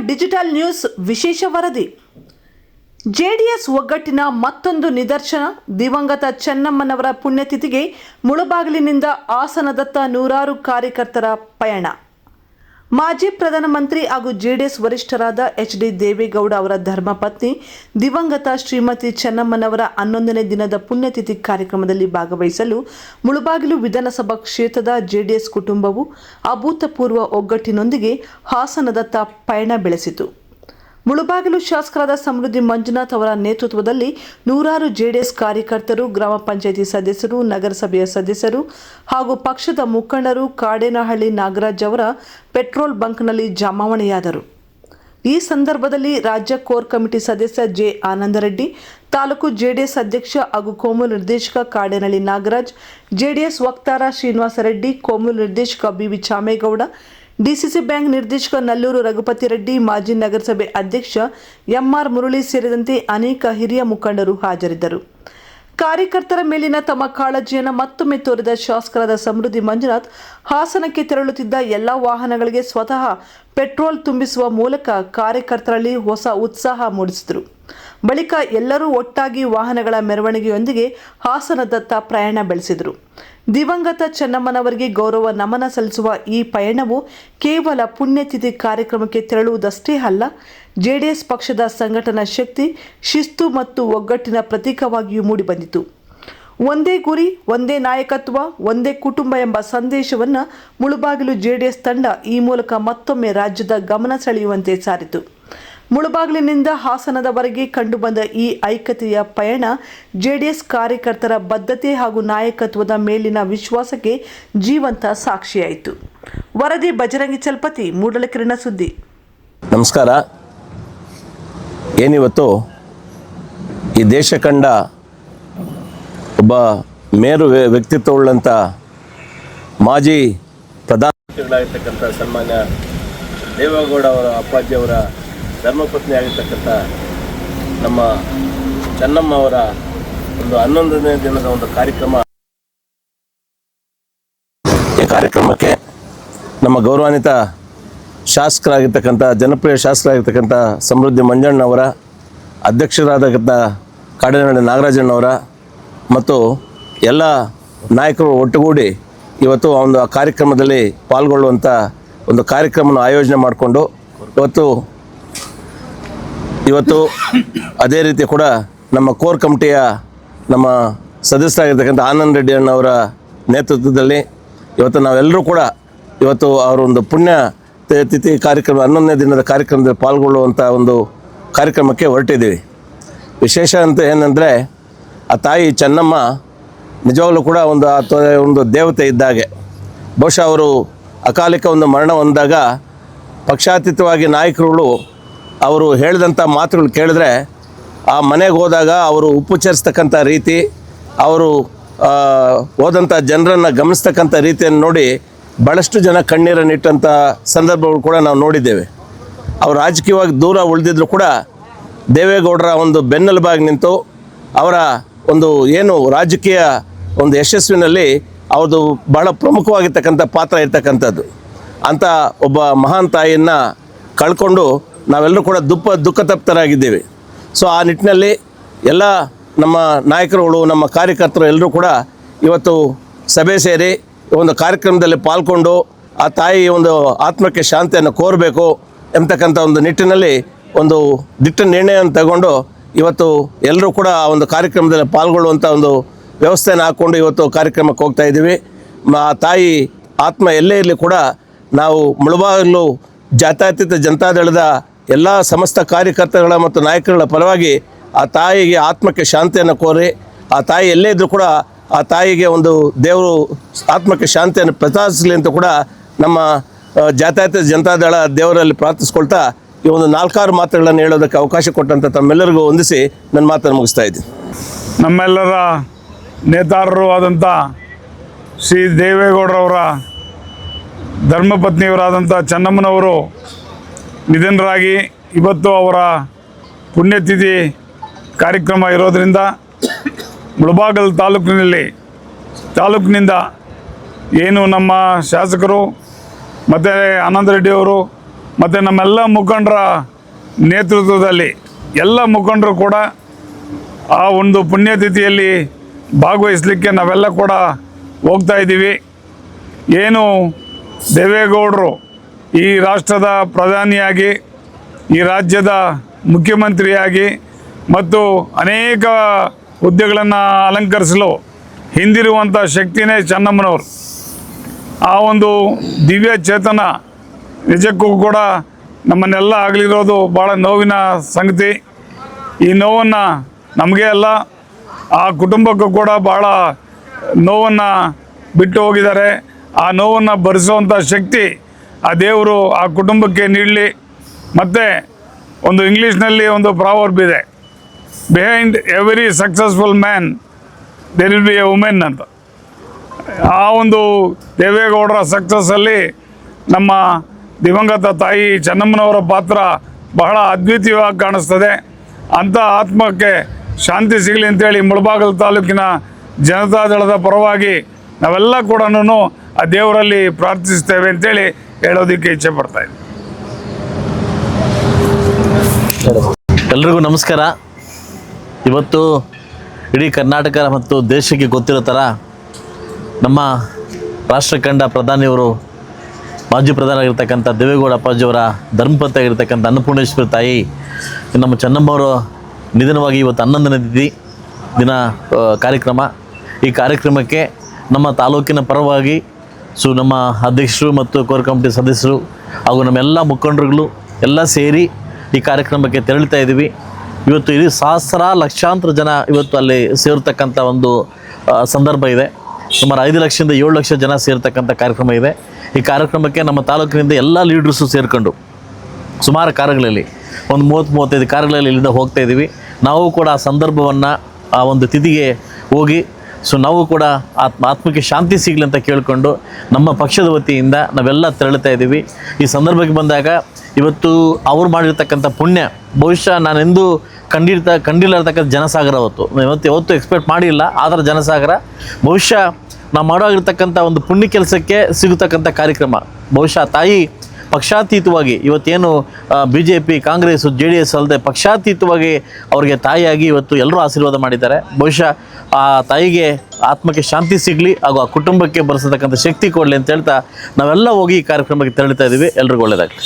Digital news ವಿಶೇಷ ವರದಿ. JDS ಒಗ್ಗಟ್ಟಿನ ಮತ್ತೊಂದು ನಿದರ್ಶನ. ದಿವಂಗತ ಚೆನ್ನಮ್ಮನವರ ಪುಣ್ಯತಿಥಿಗೆ ಮುಳಬಾಗಿಲಿನಿಂದ ಹಾಸನದತ್ತ ನೂರಾರು ಕಾರ್ಯಕರ್ತರ ಪಯಣ. ಮಾಜಿ ಪ್ರಧಾನಮಂತ್ರಿ ಹಾಗೂ ಜೆಡಿಎಸ್ ವರಿಷ್ಠರಾದ ಎಚ್.ಡಿ. ದೇವೇಗೌಡ ಅವರ ಧರ್ಮಪತ್ನಿ ದಿವಂಗತ ಶ್ರೀಮತಿ ಚೆನ್ನಮ್ಮನವರ 11ನೇ ದಿನದ ಪುಣ್ಯತಿಥಿ ಕಾರ್ಯಕ್ರಮದಲ್ಲಿ ಭಾಗವಹಿಸಲು ಮುಳಬಾಗಿಲು ವಿಧಾನಸಭಾ ಕ್ಷೇತ್ರದ ಜೆಡಿಎಸ್ ಕುಟುಂಬವು ಅಭೂತಪೂರ್ವ ಒಗ್ಗಟ್ಟಿನೊಂದಿಗೆ ಹಾಸನದತ್ತ ಪಯಣ ಬೆಳೆಸಿತು. ಮುಳಬಾಗಿಲು ಶಾಸಕರಾದ ಸಮೃದ್ಧಿ ಮಂಜುನಾಥ್ ಅವರ ನೇತೃತ್ವದಲ್ಲಿ ನೂರಾರು ಜೆಡಿಎಸ್ ಕಾರ್ಯಕರ್ತರು, ಗ್ರಾಮ ಪಂಚಾಯಿತಿ ಸದಸ್ಯರು, ನಗರಸಭೆಯ ಸದಸ್ಯರು ಹಾಗೂ ಪಕ್ಷದ ಮುಖಂಡರು ಕಾಡೇನಹಳ್ಳಿ ನಾಗರಾಜ್ ಅವರ ಪೆಟ್ರೋಲ್ ಬಂಕ್ನಲ್ಲಿ ಜಮಾವಣೆಯಾದರು. ಈ ಸಂದರ್ಭದಲ್ಲಿ ರಾಜ್ಯ ಕೋರ್ ಕಮಿಟಿ ಸದಸ್ಯ ಜೆ. ಆನಂದರೆಡ್ಡಿ, ತಾಲೂಕು ಜೆಡಿಎಸ್ ಅಧ್ಯಕ್ಷ ಹಾಗೂ ಕೋಮೂರು ನಿರ್ದೇಶಕ ಕಾಡೇನಹಳ್ಳಿ ನಾಗರಾಜ್, ಜೆಡಿಎಸ್ ವಕ್ತಾರ ಶ್ರೀನಿವಾಸ ರೆಡ್ಡಿ, ಕೋಮೂರು ನಿರ್ದೇಶಕ ಬಿ.ವಿ. ಚಾಮೇಗೌಡ, ಡಿಸಿಸಿ ಬ್ಯಾಂಕ್ ನಿರ್ದೇಶಕ ನಲ್ಲೂರು ರಘುಪತಿ ರೆಡ್ಡಿ, ಮಾಜಿ ನಗರಸಭೆ ಅಧ್ಯಕ್ಷ ಎಂ.ಆರ್. ಮುರಳಿ ಸೇರಿದಂತೆ ಅನೇಕ ಹಿರಿಯ ಮುಖಂಡರು ಹಾಜರಿದ್ದರು. ಕಾರ್ಯಕರ್ತರ ಮೇಲಿನ ತಮ್ಮ ಕಾಳಜಿಯನ್ನು ಮತ್ತೊಮ್ಮೆ ತೋರಿದ ಶಾಸಕರಾದ ಸಮೃದ್ಧಿ ಮಂಜುನಾಥ್ ಹಾಸನಕ್ಕೆ ತೆರಳುತ್ತಿದ್ದ ಎಲ್ಲ ವಾಹನಗಳಿಗೆ ಸ್ವತಃ ಪೆಟ್ರೋಲ್ ತುಂಬಿಸುವ ಮೂಲಕ ಕಾರ್ಯಕರ್ತರಲ್ಲಿ ಹೊಸ ಉತ್ಸಾಹ ಮೂಡಿಸಿದರು. ಬಳಿಕ ಎಲ್ಲರೂ ಒಟ್ಟಾಗಿ ವಾಹನಗಳ ಮೆರವಣಿಗೆಯೊಂದಿಗೆ ಹಾಸನದತ್ತ ಪ್ರಯಾಣ ಬೆಳೆಸಿದರು. ದಿವಂಗತ ಚೆನ್ನಮ್ಮನವರಿಗೆ ಗೌರವ ನಮನ ಸಲ್ಲಿಸುವ ಈ ಪಯಣವು ಕೇವಲ ಪುಣ್ಯತಿಥಿ ಕಾರ್ಯಕ್ರಮಕ್ಕೆ ತೆರಳುವುದಷ್ಟೇ ಅಲ್ಲ, ಜೆಡಿಎಸ್ ಪಕ್ಷದ ಸಂಘಟನಾ ಶಕ್ತಿ, ಶಿಸ್ತು ಮತ್ತು ಒಗ್ಗಟ್ಟಿನ ಪ್ರತೀಕವಾಗಿಯೂ ಮೂಡಿಬಂದಿತು. ಒಂದೇ ಗುರಿ, ಒಂದೇ ನಾಯಕತ್ವ, ಒಂದೇ ಕುಟುಂಬ ಎಂಬ ಸಂದೇಶವನ್ನು ಮುಳಬಾಗಿಲು ಜೆಡಿಎಸ್ ತಂಡ ಈ ಮೂಲಕ ಮತ್ತೊಮ್ಮೆ ರಾಜ್ಯದ ಗಮನ ಸೆಳೆಯುವಂತೆ ಸಾರಿತು. ಮುಳಬಾಗಿಲಿನಿಂದ ಹಾಸನದವರೆಗೆ ಕಂಡುಬಂದ ಈ ಐಕ್ಯತೆಯ ಪಯಣ ಜೆಡಿಎಸ್ ಕಾರ್ಯಕರ್ತರ ಬದ್ಧತೆ ಹಾಗೂ ನಾಯಕತ್ವದ ಮೇಲಿನ ವಿಶ್ವಾಸಕ್ಕೆ ಜೀವಂತ ಸಾಕ್ಷಿಯಾಯಿತು. ವರದಿ ಬಜರಂಗಿ ಚಲಪತಿ, ಮೂಡಲಕಿರಣ ಸುದ್ದಿ. ನಮಸ್ಕಾರ. ಏನಿವತ್ತು ಈ ದೇಶ ಕಂಡ ಒಬ್ಬ ಮೇರು ವ್ಯಕ್ತಿತ್ವವುಳ್ಳಂಥ ಮಾಜಿ ಪ್ರಧಾನಮಂತ್ರಿಗಳಾಗಿರ್ತಕ್ಕಂಥ ಸನ್ಮಾನ್ಯ ದೇವೇಗೌಡ ಅವರ ಅಪ್ಪಾಜಿಯವರ ಧರ್ಮಪತ್ನಿ ಆಗಿರ್ತಕ್ಕಂಥ ನಮ್ಮ ಚೆನ್ನಮ್ಮ ಅವರ ಒಂದು 11ನೇ ದಿನದ ಒಂದು ಕಾರ್ಯಕ್ರಮ. ಈ ಕಾರ್ಯಕ್ರಮಕ್ಕೆ ನಮ್ಮ ಗೌರವಾನ್ವಿತ ಶಾಸಕರಾಗಿರ್ತಕ್ಕಂಥ ಜನಪ್ರಿಯ ಶಾಸಕರಾಗಿರ್ತಕ್ಕಂಥ ಸಮೃದ್ಧಿ ಮಂಜಣ್ಣವರ, ಅಧ್ಯಕ್ಷರಾದಂಥ ಕಾಡಿನಹಳ್ಳಿ ನಾಗರಾಜಣ್ಣವರ ಮತ್ತು ಎಲ್ಲ ನಾಯಕರು ಒಟ್ಟುಗೂಡಿ ಇವತ್ತು ಒಂದು ಆ ಕಾರ್ಯಕ್ರಮದಲ್ಲಿ ಪಾಲ್ಗೊಳ್ಳುವಂಥ ಒಂದು ಕಾರ್ಯಕ್ರಮನ ಆಯೋಜನೆ ಮಾಡಿಕೊಂಡು ಇವತ್ತು ಅದೇ ರೀತಿ ಕೂಡ ನಮ್ಮ ಕೋರ್ ಕಮಿಟಿಯ ನಮ್ಮ ಸದಸ್ಯರಾಗಿರ್ತಕ್ಕಂಥ ಆನಂದ್ ರೆಡ್ಡಿ ಅಣ್ಣವರ ನೇತೃತ್ವದಲ್ಲಿ ಇವತ್ತು ನಾವೆಲ್ಲರೂ ಕೂಡ ಇವತ್ತು ಅವರೊಂದು ಪುಣ್ಯ ತಿಥಿ ಕಾರ್ಯಕ್ರಮ 11ನೇ ದಿನದ ಕಾರ್ಯಕ್ರಮದಲ್ಲಿ ಪಾಲ್ಗೊಳ್ಳುವಂಥ ಒಂದು ಕಾರ್ಯಕ್ರಮಕ್ಕೆ ಹೊರಟಿದ್ದೀವಿ. ವಿಶೇಷ ಅಂತ ಏನಂದರೆ ಆ ತಾಯಿ ಚೆನ್ನಮ್ಮ ನಿಜವಾಗ್ಲೂ ಕೂಡ ಒಂದು ದೇವತೆ ಇದ್ದಾಗೆ. ಬಹುಶಃ ಅವರು ಅಕಾಲಿಕ ಒಂದು ಮರಣ ಹೊಂದಾಗ ಪಕ್ಷಾತೀತವಾಗಿ ನಾಯಕರುಗಳು ಅವರು ಹೇಳಿದಂಥ ಮಾತುಗಳು ಕೇಳಿದ್ರೆ ಆ ಮನೆಗೆ ಹೋದಾಗ ಅವರು ಉಪಚರಿಸ್ತಕ್ಕಂಥ ರೀತಿ, ಅವರು ಹೋದಂಥ ಜನರನ್ನು ಗಮನಿಸ್ತಕ್ಕಂಥ ರೀತಿಯನ್ನು ನೋಡಿ ಭಾಳಷ್ಟು ಜನ ಕಣ್ಣೀರನ್ನಿಟ್ಟಂಥ ಸಂದರ್ಭಗಳು ಕೂಡ ನಾವು ನೋಡಿದ್ದೇವೆ. ಅವರು ರಾಜಕೀಯವಾಗಿ ದೂರ ಉಳಿದಿದ್ರು ಕೂಡ ದೇವೇಗೌಡರ ಒಂದು ಬೆನ್ನೆಲುಬಾಗಿ ನಿಂತು ಅವರ ಒಂದು ಏನು ರಾಜಕೀಯ ಒಂದು ಯಶಸ್ವಿನಲ್ಲಿ ಅವ್ರದ್ದು ಭಾಳ ಪ್ರಮುಖವಾಗಿರ್ತಕ್ಕಂಥ ಪಾತ್ರ ಇರ್ತಕ್ಕಂಥದ್ದು. ಅಂಥ ಒಬ್ಬ ಮಹಾನ್ ತಾಯಿಯನ್ನು ಕಳ್ಕೊಂಡು ನಾವೆಲ್ಲರೂ ಕೂಡ ದುಃಖತಪ್ತರಾಗಿದ್ದೇವೆ. ಸೊ ಆ ನಿಟ್ಟಿನಲ್ಲಿ ಎಲ್ಲ ನಮ್ಮ ನಾಯಕರುಗಳು, ನಮ್ಮ ಕಾರ್ಯಕರ್ತರು ಎಲ್ಲರೂ ಕೂಡ ಇವತ್ತು ಸಭೆ ಸೇರಿ ಒಂದು ಕಾರ್ಯಕ್ರಮದಲ್ಲಿ ಪಾಲ್ಗೊಂಡು ಆ ತಾಯಿ ಒಂದು ಆತ್ಮಕ್ಕೆ ಶಾಂತಿಯನ್ನು ಕೋರಬೇಕು ಎಂಬತಕ್ಕಂಥ ಒಂದು ನಿಟ್ಟಿನಲ್ಲಿ ಒಂದು ದಿಟ್ಟ ನಿರ್ಣಯವನ್ನು ತಗೊಂಡು ಇವತ್ತು ಎಲ್ಲರೂ ಕೂಡ ಆ ಒಂದು ಕಾರ್ಯಕ್ರಮದಲ್ಲಿ ಪಾಲ್ಗೊಳ್ಳುವಂಥ ಒಂದು ವ್ಯವಸ್ಥೆಯನ್ನು ಹಾಕ್ಕೊಂಡು ಇವತ್ತು ಕಾರ್ಯಕ್ರಮಕ್ಕೆ ಹೋಗ್ತಾ ಇದ್ದೀವಿ. ಆ ತಾಯಿ ಆತ್ಮ ಎಲ್ಲೇ ಇರಲಿ ಕೂಡ ನಾವು ಮುಳುಬಾಗಿಲು ಜಾತ್ಯತೀತ ಜನತಾದಳದ ಎಲ್ಲ ಸಮಸ್ತ ಕಾರ್ಯಕರ್ತರುಗಳ ಮತ್ತು ನಾಯಕರುಗಳ ಪರವಾಗಿ ಆ ತಾಯಿಗೆ ಆತ್ಮಕ್ಕೆ ಶಾಂತಿಯನ್ನು ಕೋರಿ, ಆ ತಾಯಿ ಎಲ್ಲೇ ಇದ್ದರೂ ಕೂಡ ಆ ತಾಯಿಗೆ ಒಂದು ದೇವರು ಆತ್ಮಕ್ಕೆ ಶಾಂತಿಯನ್ನು ಪ್ರಸಾದಿಸಲಿ ಅಂತ ಕೂಡ ನಮ್ಮ ಜಾತ್ಯತೀತ ಜನತಾದಳ ದೇವರಲ್ಲಿ ಪ್ರಾರ್ಥಿಸ್ಕೊಳ್ತಾ ಈ ಒಂದು 4-6 ಮಾತುಗಳನ್ನು ಹೇಳೋದಕ್ಕೆ ಅವಕಾಶ ಕೊಟ್ಟಂಥ ತಮ್ಮೆಲ್ಲರಿಗೂ ವಂದಿಸಿ ನನ್ನ ಮಾತನ್ನು ಮುಗಿಸ್ತಾ ಇದ್ದೀನಿ. ನಮ್ಮೆಲ್ಲರ ನೇತಾರರು ಆದಂಥ ಶ್ರೀ ದೇವೇಗೌಡರವರ ಧರ್ಮಪತ್ನಿಯವರಾದಂಥ ಚೆನ್ನಮ್ಮನವರು ನಿಧನರಾಗಿ ಇವತ್ತು ಅವರ ಪುಣ್ಯತಿಥಿ ಕಾರ್ಯಕ್ರಮ ಇರೋದರಿಂದ ಮುಳಬಾಗಿಲು ತಾಲೂಕಿನಿಂದ ಏನು ನಮ್ಮ ಶಾಸಕರು ಮತ್ತು ಆನಂದ್ ರೆಡ್ಡಿಯವರು ಮತ್ತು ನಮ್ಮೆಲ್ಲ ಮುಖಂಡರ ನೇತೃತ್ವದಲ್ಲಿ ಎಲ್ಲ ಮುಖಂಡರು ಕೂಡ ಆ ಒಂದು ಪುಣ್ಯತಿಥಿಯಲ್ಲಿ ಭಾಗವಹಿಸಲಿಕ್ಕೆ ನಾವೆಲ್ಲ ಕೂಡ ಹೋಗ್ತಾ ಇದ್ದೀವಿ. ಏನು ದೇವೇಗೌಡರು ಈ ರಾಷ್ಟ್ರದ ಪ್ರಧಾನಿಯಾಗಿ, ಈ ರಾಜ್ಯದ ಮುಖ್ಯಮಂತ್ರಿಯಾಗಿ ಮತ್ತು ಅನೇಕ ಹುದ್ದೆಗಳನ್ನು ಅಲಂಕರಿಸಲು ಹಿಂದಿರುವಂಥ ಶಕ್ತಿನೇ ಚೆನ್ನಮ್ಮನವರು. ಆ ಒಂದು ದಿವ್ಯ ಚೇತನ ನಿಜಕ್ಕೂ ಕೂಡ ನಮ್ಮನ್ನೆಲ್ಲ ಆಗಲಿರೋದು ಭಾಳ ನೋವಿನ ಸಂಗತಿ. ಈ ನೋವನ್ನು ನಮಗೆ ಅಲ್ಲ, ಆ ಕುಟುಂಬಕ್ಕೂ ಕೂಡ ಭಾಳ ನೋವನ್ನು ಬಿಟ್ಟು ಹೋಗಿದ್ದಾರೆ. ಆ ನೋವನ್ನು ಭರಿಸುವಂಥ ಶಕ್ತಿ ಆ ದೇವರು ಆ ಕುಟುಂಬಕ್ಕೆ ನೀಡಲಿ. ಮತ್ತು ಒಂದು ಇಂಗ್ಲೀಷ್ನಲ್ಲಿ ಒಂದು ಪ್ರಾವರ್ಬ್ ಇದೆ, behind every successful man there will be a women ಅಂತ. ಆ ಒಂದು ದೇವೇಗೌಡರ ಸಕ್ಸಸ್ಸಲ್ಲಿ ನಮ್ಮ ದಿವಂಗತ ತಾಯಿ ಚೆನ್ನಮ್ಮನವರ ಪಾತ್ರ ಬಹಳ ಅದ್ವಿತೀಯವಾಗಿ ಕಾಣಿಸ್ತದೆ. ಅಂಥ ಆತ್ಮಕ್ಕೆ ಶಾಂತಿ ಸಿಗಲಿ ಅಂತೇಳಿ ಮುಳಬಾಗಿಲು ತಾಲೂಕಿನ ಜನತಾದಳದ ಪರವಾಗಿ ನಾವೆಲ್ಲ ಕೂಡ ಆ ದೇವರಲ್ಲಿ ಪ್ರಾರ್ಥಿಸ್ತೇವೆ ಅಂತೇಳಿ ಹೇಳೋದಕ್ಕೆ ಇಚ್ಛೆ ಪಡ್ತಾ ಇದ್ದೀನಿ. ಎಲ್ರಿಗೂ ನಮಸ್ಕಾರ. ಇವತ್ತು ಇಡೀ ಕರ್ನಾಟಕ ಮತ್ತು ದೇಶಕ್ಕೆ ಗೊತ್ತಿರೋ ಥರ ನಮ್ಮ ರಾಷ್ಟ್ರ ಕಂಡ ಪ್ರಧಾನಿಯವರು, ಮಾಜಿ ಪ್ರಧಾನಿಯಾಗಿರ್ತಕ್ಕಂಥ ದೇವೇಗೌಡ ಅಪ್ಪಾಜಿಯವರ ಧರ್ಮಪತ್ನಿಯಾಗಿರ್ತಕ್ಕಂಥ ಅನ್ನಪೂರ್ಣೇಶ್ವರಿ ತಾಯಿ ನಮ್ಮ ಚೆನ್ನಮ್ಮವರು ನಿಧನವಾಗಿ ಇವತ್ತು 11ನೇ ದಿನ ಕಾರ್ಯಕ್ರಮ. ಈ ಕಾರ್ಯಕ್ರಮಕ್ಕೆ ನಮ್ಮ ತಾಲೂಕಿನ ಪರವಾಗಿ ನಮ್ಮ ಅಧ್ಯಕ್ಷರು ಮತ್ತು ಕೋರ್ ಕಮಿಟಿ ಸದಸ್ಯರು ಹಾಗೂ ನಮ್ಮೆಲ್ಲ ಮುಖಂಡರುಗಳು ಎಲ್ಲ ಸೇರಿ ಈ ಕಾರ್ಯಕ್ರಮಕ್ಕೆ ತೆರಳ್ತಾ ಇದ್ದೀವಿ. ಇವತ್ತು ಇಡೀ ಲಕ್ಷಾಂತರ ಜನ ಇವತ್ತು ಅಲ್ಲಿ ಸೇರ್ತಕ್ಕಂಥ ಒಂದು ಸಂದರ್ಭ ಇದೆ. ಸುಮಾರು 5 ಲಕ್ಷದಿಂದ 7 ಲಕ್ಷ ಜನ ಸೇರ್ತಕ್ಕಂಥ ಕಾರ್ಯಕ್ರಮ ಇದೆ. ಈ ಕಾರ್ಯಕ್ರಮಕ್ಕೆ ನಮ್ಮ ತಾಲೂಕಿನಿಂದ ಎಲ್ಲ ಲೀಡ್ರಸ್ಸು ಸೇರಿಕೊಂಡು ಸುಮಾರು ಕಾರುಗಳಲ್ಲಿ ಒಂದು 30-35 ಕಾರುಗಳಲ್ಲಿ ಇಲ್ಲಿಂದ ಹೋಗ್ತಾ ಇದ್ದೀವಿ. ನಾವು ಕೂಡ ಆ ಸಂದರ್ಭವನ್ನು ಆ ಒಂದು ತಿಥಿಗೆ ಹೋಗಿ ನಾವು ಕೂಡ ಆತ್ಮಕ್ಕೆ ಶಾಂತಿ ಸಿಗಲಿ ಅಂತ ಕೇಳಿಕೊಂಡು ನಮ್ಮ ಪಕ್ಷದ ವತಿಯಿಂದ ನಾವೆಲ್ಲ ತೆರಳುತ್ತಾ ಇದ್ದೀವಿ. ಈ ಸಂದರ್ಭಕ್ಕೆ ಬಂದಾಗ ಇವತ್ತು ಅವ್ರು ಮಾಡಿರ್ತಕ್ಕಂಥ ಪುಣ್ಯ ಬಹುಶಃ ನಾನೆಂದೂ ಕಂಡಿಲ್ಲತಕ್ಕಂಥ ಜನಸಾಗರ ಅವತ್ತು ಯಾವತ್ತು ಎಕ್ಸ್ಪೆಕ್ಟ್ ಮಾಡಿಲ್ಲ. ಆದರೆ ಜನಸಾಗರ ಬಹುಶಃ ನಾವು ಮಾಡೋಗಿರ್ತಕ್ಕಂಥ ಒಂದು ಪುಣ್ಯ ಕೆಲಸಕ್ಕೆ ಸಿಗತಕ್ಕಂಥ ಕಾರ್ಯಕ್ರಮ. ಬಹುಶಃ ತಾಯಿ ಪಕ್ಷಾತೀತವಾಗಿ ಇವತ್ತೇನು BJP, ಕಾಂಗ್ರೆಸ್ಸು, JDS ಅಲ್ಲದೆ ಪಕ್ಷಾತೀತವಾಗಿ ಅವರಿಗೆ ತಾಯಿಯಾಗಿ ಇವತ್ತು ಎಲ್ಲರೂ ಆಶೀರ್ವಾದ ಮಾಡಿದ್ದಾರೆ. ಬಹುಶಃ ಆ ತಾಯಿಗೆ ಆತ್ಮಕ್ಕೆ ಶಾಂತಿ ಸಿಗಲಿ ಹಾಗೂ ಆ ಕುಟುಂಬಕ್ಕೆ ಬರೆಸತಕ್ಕಂಥ ಶಕ್ತಿ ಕೊಡಲಿ ಅಂತ ಹೇಳ್ತಾ ನಾವೆಲ್ಲ ಹೋಗಿ ಈ ಕಾರ್ಯಕ್ರಮಕ್ಕೆ ತೆರಳುತ್ತಾ ಇದ್ದೀವಿ. ಎಲ್ರಿಗೂ ಒಳ್ಳೆಯದಾಗಲಿ.